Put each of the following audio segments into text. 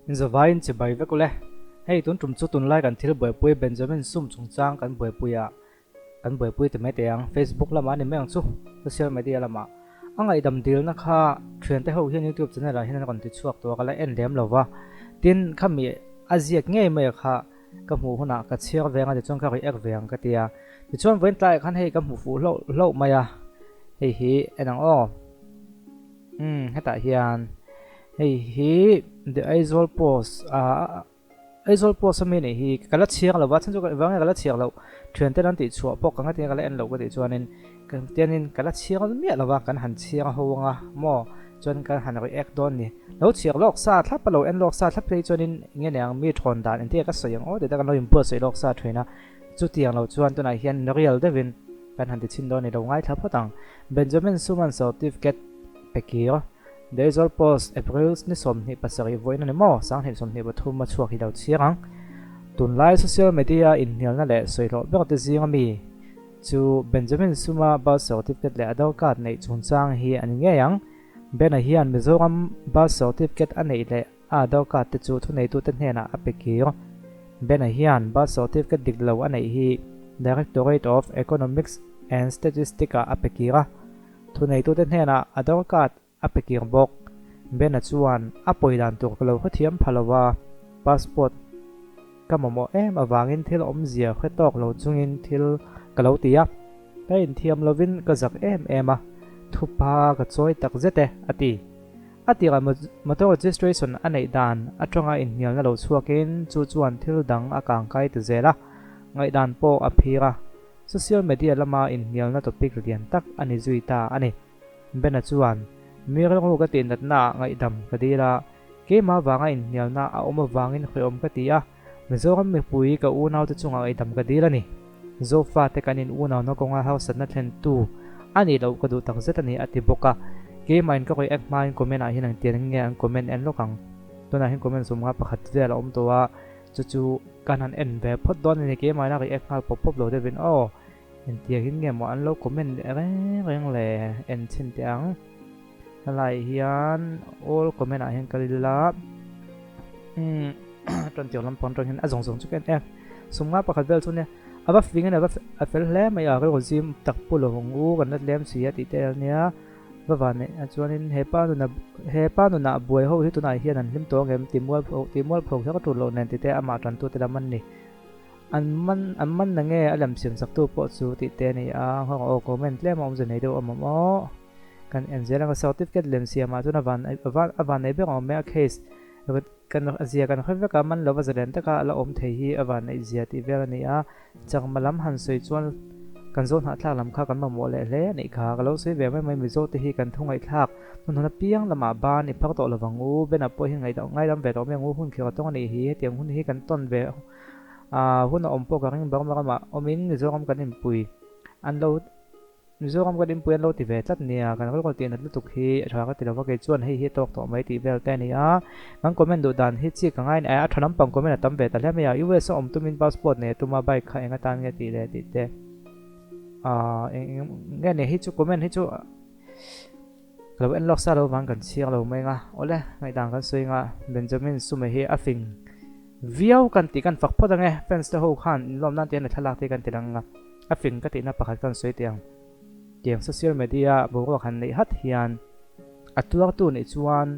Inzovain che bai vekule hei tun tum chu tun lai kan thil boi pui Benjamin Sum chungchang kan boi puya kan boi pui te me te ang Facebook lama ni meng chu social media lama angai dam dil na kha thrian te ho hian YouTube channel a hian kan ti chuak to kala en lem lova tin khami aziak nge me kha ka mu huna ka chiar venga de chong ka ri ek veng ka tia ti chon wen tlai khan hei ka mu fu lo maya hei hi enang o heta hian hei hi the Aizol Post Aizol Post ami nei hi kala chiang lo wa chan chu wang kala chiang lo thrian te nan ti chu pok ka ti kala en lo ka ti chuanin kan tianin kala chiang mi lo wa kan han chiang ho nga mo chon kan han ri ek don ni lo chiang lok sa thap pa lo en lok sa thap plei chuanin nge nang mi thon dan en ti ka soyang o de da kan lo im po sei lok sa threina chu tiang lo chuan tu na hian real devin kan han ti chin don ni lo ngai thap patang Benjamin Suman certificate pekio The Aizol Post April ni som ni pasari voin ni mo sang hin som ni bathum ma chuak hi lo chiang tun lai social media in hial na le soilo bek te zinga mi chu Benjamin Suma ba certificate le adau card nei chungchang hi ani nge yang bena hian Mizoram ba certificate anei le adau card te chu thu nei tu te hna apekio bena hian ba certificate diglo anei hi Directorate of Economics and Statistics apekira thu nei tu te hna adau card apekir bok bena chuan apoi dan tur kalo khathiam phalawa passport kamomo awangin thil omzia khetok lo chungin thil kalo tia kain thiam lovin ka zak a thupa ka choi tak zete ati ga motor registration anei dan atanga in hial na lo chuakin chu chuan thil dang akang kai te zela ngai dan po aphira social media lama in hial na topic rian tak ani zuita ani bena chuan mirang ko ka tin na ngai dam kadira ke ma wanga in hial na a oma wangin khom ka tia Mizoram me pui ka unaw te chunga ai dam kadira ni zofa te kanin unaw no konga house na thlen tu ani lo ka du tak zeta ni ati boka ke main ka koi ek main comment a hinang tian nge ang comment en lokang to na hin comment sum nga pakhat vel om to wa chu kanan en ve phot don ni ke mai na ka ek ngal pop pop lo de vin o en tia hin nge mo an lo comment reng le en chin tiang lai hian all comment a hin kalila ton tiang lam pon ton hin azong zong chu ken ek sum nga pakhat vel chu ne aba fling na aba afel hle mai a ko zim tak pulo ngu kan na lem sia ti te nia bawane chuanin hepa nu na buai ho hi tu na hian an lim to ngem timwal phok ka tu lo nen ti te ama tran tu te la man ni an man na nge alam sim sak tu po chu ti te ni a ho comment le mom ze nei do amamo kan enjela ka certificate lem sia ma tu na van nei be ngom me case kan azia kan khoi ka man lova zalen ta ka la om thei hi awan nei zia ti vel ni a chang malam han soi chuan kan zon ha thla lam kha kan ma mo le hle nei kha ka lo sei ve mai mi zo te hi kan thungai thak nun na piang lama ba ni phak to lawangu bena po hi ngai dau ngai dam ve to me ngu hun khira tong ni hi tiang hun hi kan ton ve hun om po ka ring bang ma omin ni zo kam kan im pui an lo Mizoram kan impuyan lo ti ve tlat nia kan kol tin na lutuk hi atha ka tilawa ke chuan hi tok to mai ti vel te nia kan comment do dan hi chi ka ngai a thanam pang comment tam ve ta hle me ya US om tumin passport ne tuma bai kha enga tan nge ti le ti te nge ne hi chu comment hi chu lo en lok sa lo wang kan chiang lo mai nga ole ngai dang kan soi nga Benjamin Sume hi afing viau kan ti kan fak phoda nge fans te ho khan lom nan te na thalak te kan tilang nga afing ka ti na pakhat kan soi tiang tiang social media bo khan nei hat hian atuak tu nei chuan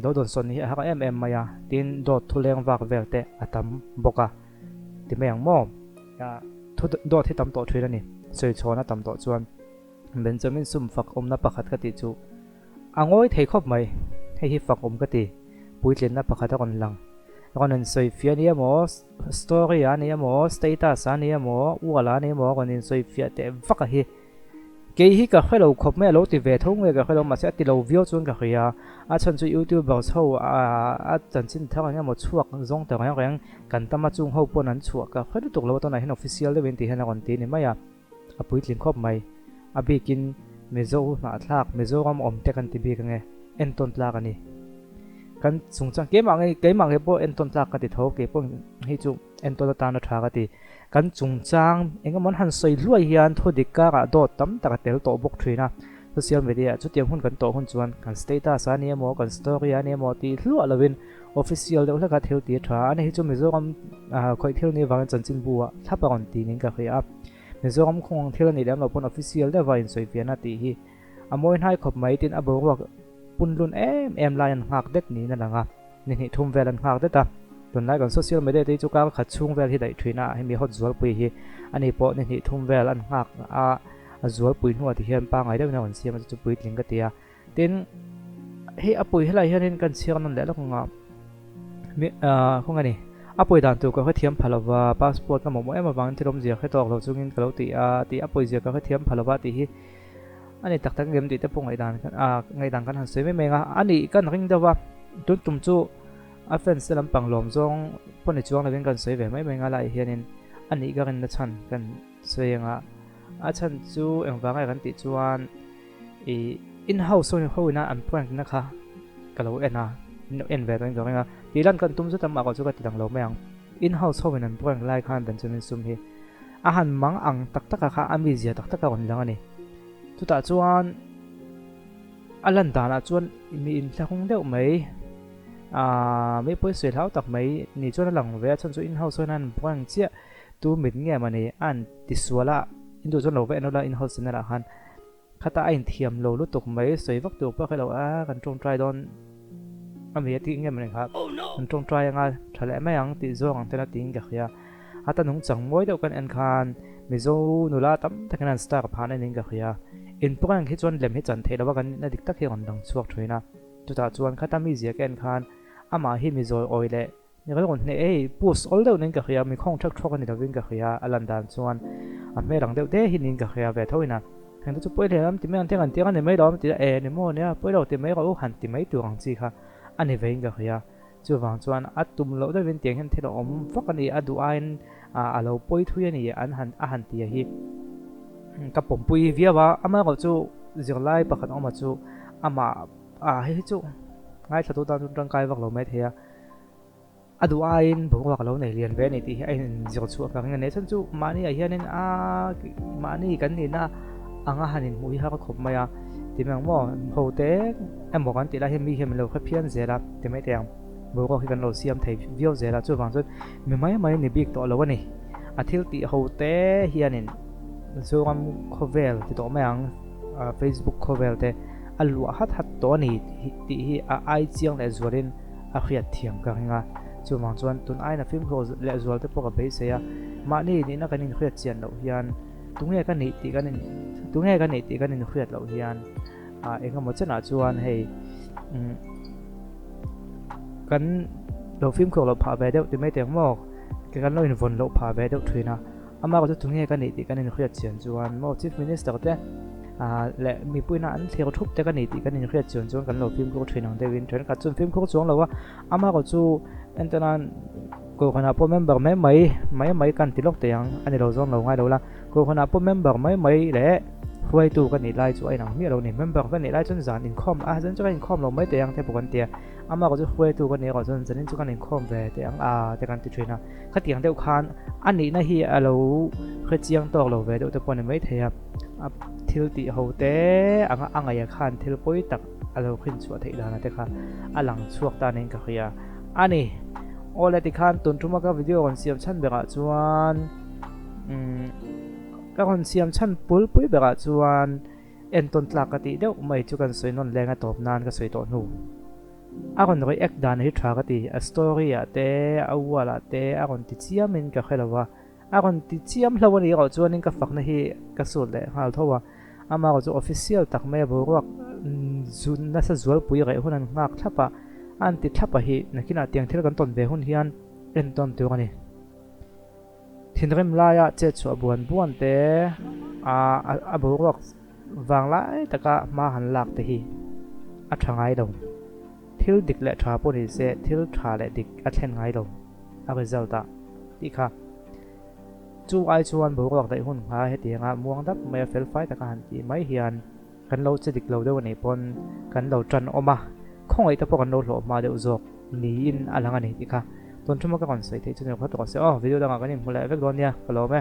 do don son hi ha maya tin dot thuleng wak velte atam boka ti meng mo ya thu dot hi tam to thira ni soi chona tam to chuan Benjamin Sum fak omna pakhat ka ti chu angoi thei khop mai hei hi fak om ka ti puitlen na pakhat kon lang konin soi fia ni mo story ani mo status ani mo wala ni mo konin soi fia te vaka hi ke hi ka khelo khop me lo ti ve thong me ka khelo ma se ti lo view chung ka khia a chan chu YouTube ba chho a chan chin thang nga mo chuak zong ta nga reng kan tama chung ho pon an chuak ka khelu tuk lo to na hin official le 20 hena kon ti ni maya a puitlin khop mai a bikin mezo na thlak mezo ram om te kan ti bi ka nge en ton tlak ani kan chungchang ke mang he po en ton tlak ka ti tho ke po hi chu en to ta na tha ka ti kan chungchang enga mon han soi luai hian tho dik ka do tam ta tel to bok thina social media chu tiang hun kan to hun chuan kan status ani mo kan story ani mo ti hlu alawin official de ulaka thil ti tha ani hi chu mizoram khoi thil ni wang chanchin buwa thapa on ti ning ka khia mizoram khong thil ni dam pon official de vain soi piana ti hi amoi hai khop mai tin abo punlun em lion hak dek ni na langa ni hi thum velan hak de ta tun lai kan social media te chu ka khachung vel hi dai thina hi mi hot zual pui hi ani po ni hi thum vel an hak a zual pui nuwa ti hian pa ngai deuh na on siam chu pui tling ka tia tin hi apui helai hianin kan siang nan le la khonga mi khonga ni apui dan tu ka thiam phalawa passport ka mo em awang thirom zia khe tok lo chungin kalo ti ti apui zia ka thiam phalawa ti hi ani tak tak gem ti te pungai dan kan ngai dan kan han sei me menga ani kan ring dawa tun tum chu a fen selam panglom zong poni chuang la ben kan sei ve mai menga lai hianin ani ga rin na chan kan soyenga a chan chu engwanga kan ti chuan in house ho na an prank na kha kalo ena en ve ren ga ti lan kan tum chu tam ko chu ka ti dang lo meang in house ho an prank lai khan ben chumin sum hi a han mang ang tak tak kha ami zia tak tak on lang ani tu ta chuan alan dana chuan mi in thlang deuh mai mấy bữa sưởi tháo tập mấy nị cho nó lòng vẽ chân số in house nan quang chia tu mình nghe mà nị an tì xua la in đồ cho nó vẽ nó là in house này là han khata anh thiềm lô lúc tục mấy sưởi vắt tục bao cái lầu gần trong trai đòn mấy tiếng nghe mà nị khác gần trong trai ngay trả lẽ mấy anh tì do anh tên là tiếng cả kia ta nung chẳng mỗi đâu cần anh khan mấy dâu nụ la tắm thằng anh star phá này nín cả kia in quang hết chuan lem hết chân thế đó gần là địch tắc hiện còn đằng chuột thôi na tu ta chuan khata mi zia ken khan ama hi mi zoi oile ni ga gon ne post all deuh ning ka khia mi khong thak thok ani dawin ka khia alan dan chuan a me rang deuh te hi ning ka khia ve thoina thang tu poi le lam ti me an teng an tiang ani mai dom ti ni mo ne poi lo ti mai ko han ti mai tu ang chi kha ani vein ka khia chu wang chuan atum lo da vin tiang hen thelo om fak ani adu ain a lo poi thu ani an han ti hi ka pom pui viawa ama ko chu zirlai pakhat oma chu ama hi chu ngay sa tutan tang kai vak lo mai thea adu ain bu wak lo nei lian ve nei ti ain zir chu ka nge ne chan chu mani a hianin mani kan ni na anga hanin hui ha ka khop maya ti mang mo ho te em mo kan ti la hem mi hem lo kha phian zera ti mai teang bu ko kan lo siam thei view zera chu wang chu mi mai ni big to lo ni athil ti ho te hianin so am khovel ti to mang Facebook khovel te alu hat to ni ti hi ai chiang le zuarin a khiat thiam ka nga chu mang chuan tun ai na film close le zual te poka be se ya ma ni na kanin khiat chian lo hian tunge ka ni ti kanin khiat lo hian enga mo chana chuan hei kan lo film ko lo pha be deuh ti mai te mo kan lo in von lo pha be deuh thuina ama ko tunge ka ni ti kanin khiat chian chuan mo chief minister te lệ mi pui na an thêu thup te kan ni ti kan in khriat chuan chuan kan lo film ko thinang dewin thren ka chun film ko chuang lo wa ama ko chu entenan ko khana po member mai kan tilok te yang ani lo zong lo ngai lo la ko khana po member mai le huai tu kan ni lai chu ai nang mi lo ni member kan ni lai chun zan in khom zan chu kan in khom lo mai te yang te pokan te ama ko chu huai tu kan ni ko chun zanin chu kan in khom ve te yang te kan ti thina khatiang deuh khan ani na hi alo khchiang tok lo ve deuh te pon mai thea thil ti ho te anga ya khan thil poi tak alo khin chu thei dana te kha alang chuak ta nen ka khia ani ole ti khan tun thuma ka video on siam chan beka chuan ka on siam chan pui beka chuan en ton tlak ka ti deuh mai chu kan soinon lenga top nan ka soi to nu agon roi ek dan hi tha ka ti a story te awala te agon ti chiamin ka khelawa agon ti chiam hlawani ko chuan ka fakna hi ka sul le hal thowa ama ko chu official tak me bo ro zun na sa zual pui gai hunan ngak thapa an ti thapa hi nakina tiang thil kan ton ve hun hian en ton tu ani thinrem la ya che chu buan te a bo ro wang lai taka ma han lak te hi a thangai do thil dik le tha po ni se thil tha le dik a thlen ngai do a result ta ti kha chu ai chuan bo ro dai hun ha he ti nga muang dap me fel fai ta kan ti mai hian kan lo che dik lo de ni pon kan lo tran oma khong ai ta po kan lo hlo ma de uzok ni in alanga ni ti kha ton thuma ka kon sai te chu ne kha to se video da nga kan in hula vek don ya kalo me